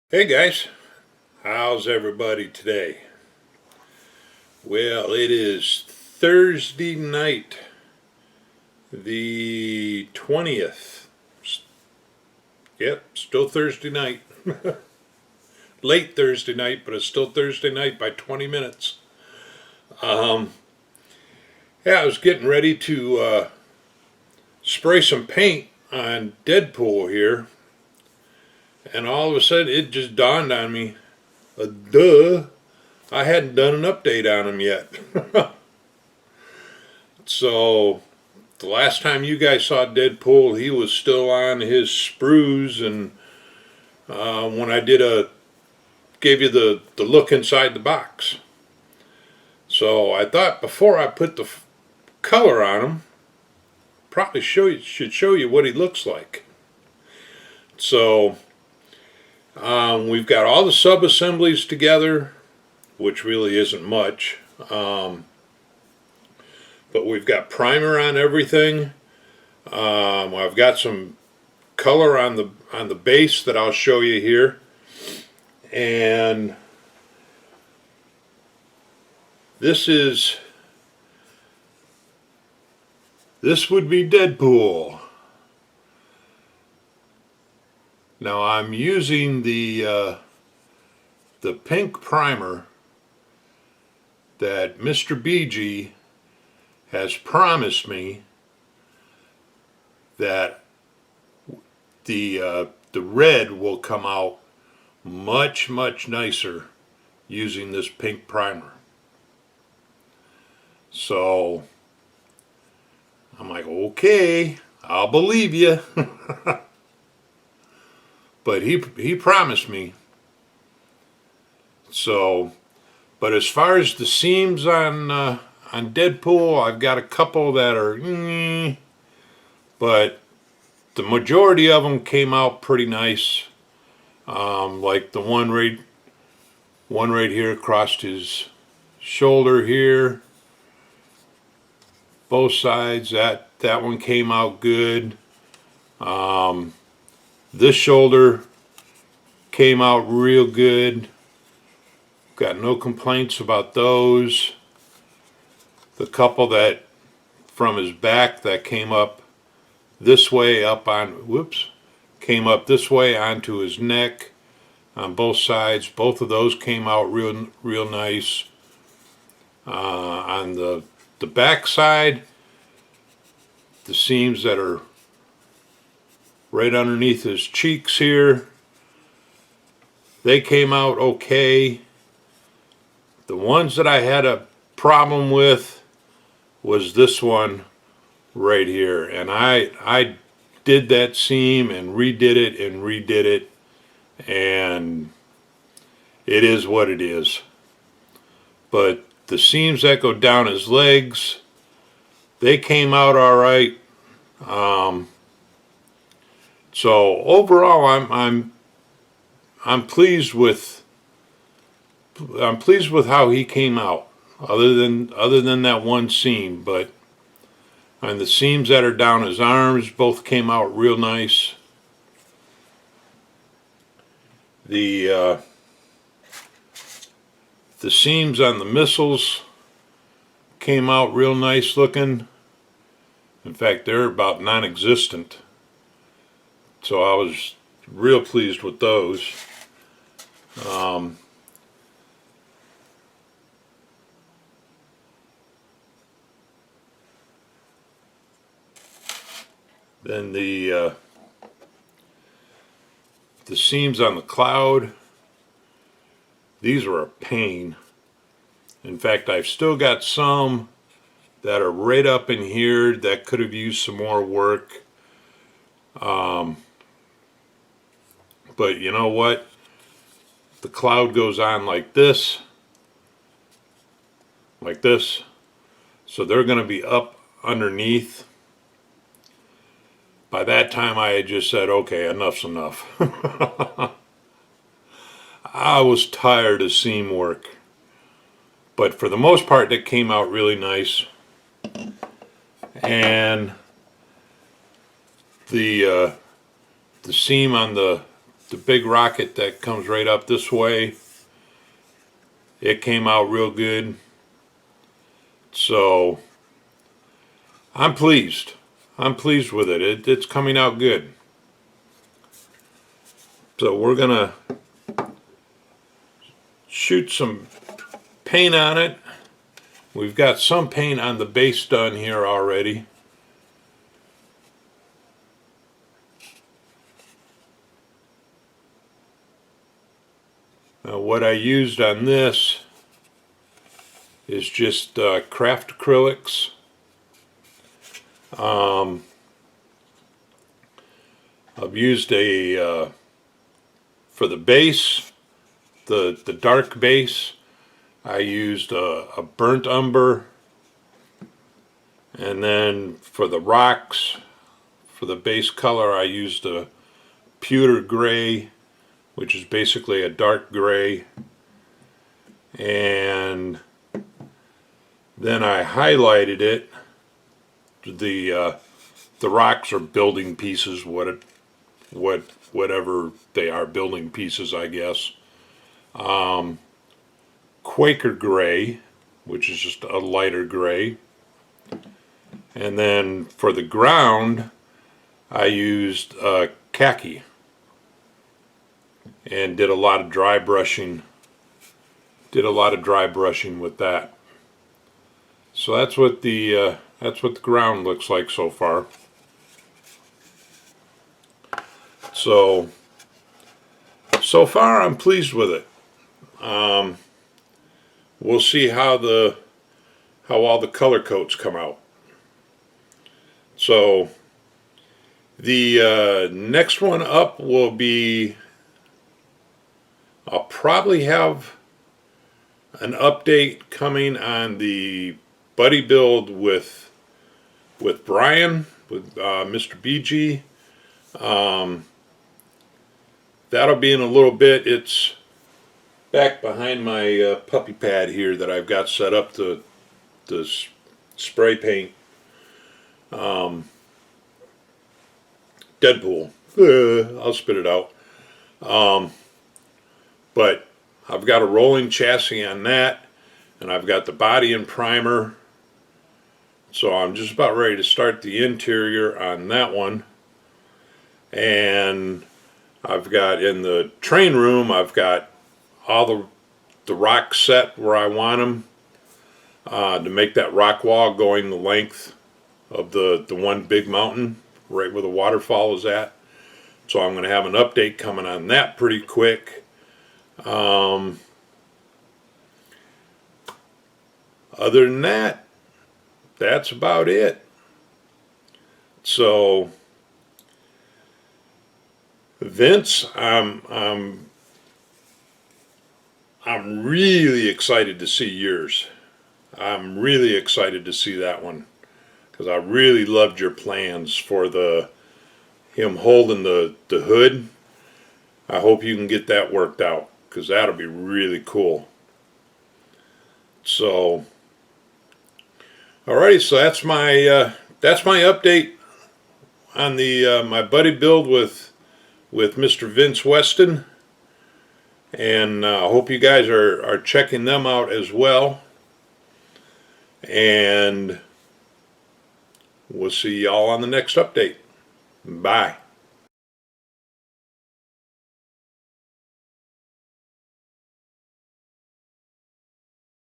Hey guys, how's everybody today? Well, it is Thursday night, the 20th. Yep, still Thursday night. Late Thursday night, but it's still Thursday night by 20 minutes. Um, yeah, I was getting ready to spray some paint on Deadpool here, and all of a sudden it just dawned on me, duh, I hadn't done an update on him yet. So the last time you guys saw Deadpool, he was still on his sprues, and when I gave you the look inside the box. So I thought before I put the color on him, probably should show you what he looks like. So we've got all the sub-assemblies together, which really isn't much. But we've got primer on everything. I've got some color on the base that I'll show you here, and this would be Deadpool. Now I'm using the pink primer that Mr. BG has promised me that the red will come out much nicer using this pink primer. So I'm like, okay, I'll believe you. But he promised me. So, but as far as the seams on Deadpool, I've got a couple that are, but the majority of them came out pretty nice. Like the one right here across his shoulder here, both sides. That one came out good. This shoulder came out real good. Got no complaints about those. The couple that from his back that came up this way came up this way onto his neck on both sides. Both of those came out real nice. On the back side, the seams that are right underneath his cheeks here, they came out okay. The ones that I had a problem with was this one right here, and I did that seam and redid it, and it is what it is. But the seams that go down his legs, they came out all right. So overall, I'm pleased with how he came out. Other than that one seam, but and the seams that are down his arms both came out real nice. The seams on the missiles came out real nice looking. In fact, they're about non-existent. So I was real pleased with those. Then the seams on the cloud, these are a pain. In fact, I've still got some that are right up in here that could have used some more work. But you know what? The cloud goes on like this, so they're going to be up underneath. By that time I had just said, okay, enough's enough. I was tired of seam work. But for the most part, that came out really nice. And the seam on the big rocket that comes right up this way, it came out real good. So I'm pleased. I'm pleased with it. It's coming out good. So we're gonna shoot some paint on it. We've got some paint on the base done here already. Now what I used on this is just craft acrylics. I've used a for the base, the dark base, I used a burnt umber, and then for the rocks, for the base color, I used a pewter gray, which is basically a dark gray, and then I highlighted it. The rocks are building pieces, whatever they are, building pieces, I guess. Quaker gray, which is just a lighter gray. And then for the ground, I used khaki and did a lot of dry brushing. With that. So that's what the ground looks like so far. So far I'm pleased with it. We'll see how all the color coats come out. So the next one up will be, I'll probably have an update coming on the buddy build with Brian, with Mr. BG. That'll be in a little bit. It's back behind my puppy pad here that I've got set up to spray paint Deadpool. I'll spit it out. But I've got a rolling chassis on that, and I've got the body and primer. So I'm just about ready to start the interior on that one. And I've got in the train room, I've got all the rocks set where I want them to make that rock wall going the length of the one big mountain right where the waterfall is at. So I'm going to have an update coming on that pretty quick. Other than that, that's about it. So Vince, I'm really excited to see yours. I'm really excited to see that one, because I really loved your plans for him holding the hood. I hope you can get that worked out, because that'll be really cool. So, alrighty, so that's my update on the my buddy build with Mr. Vince Weston, and I hope you guys are checking them out as well. And we'll see y'all on the next update. Bye.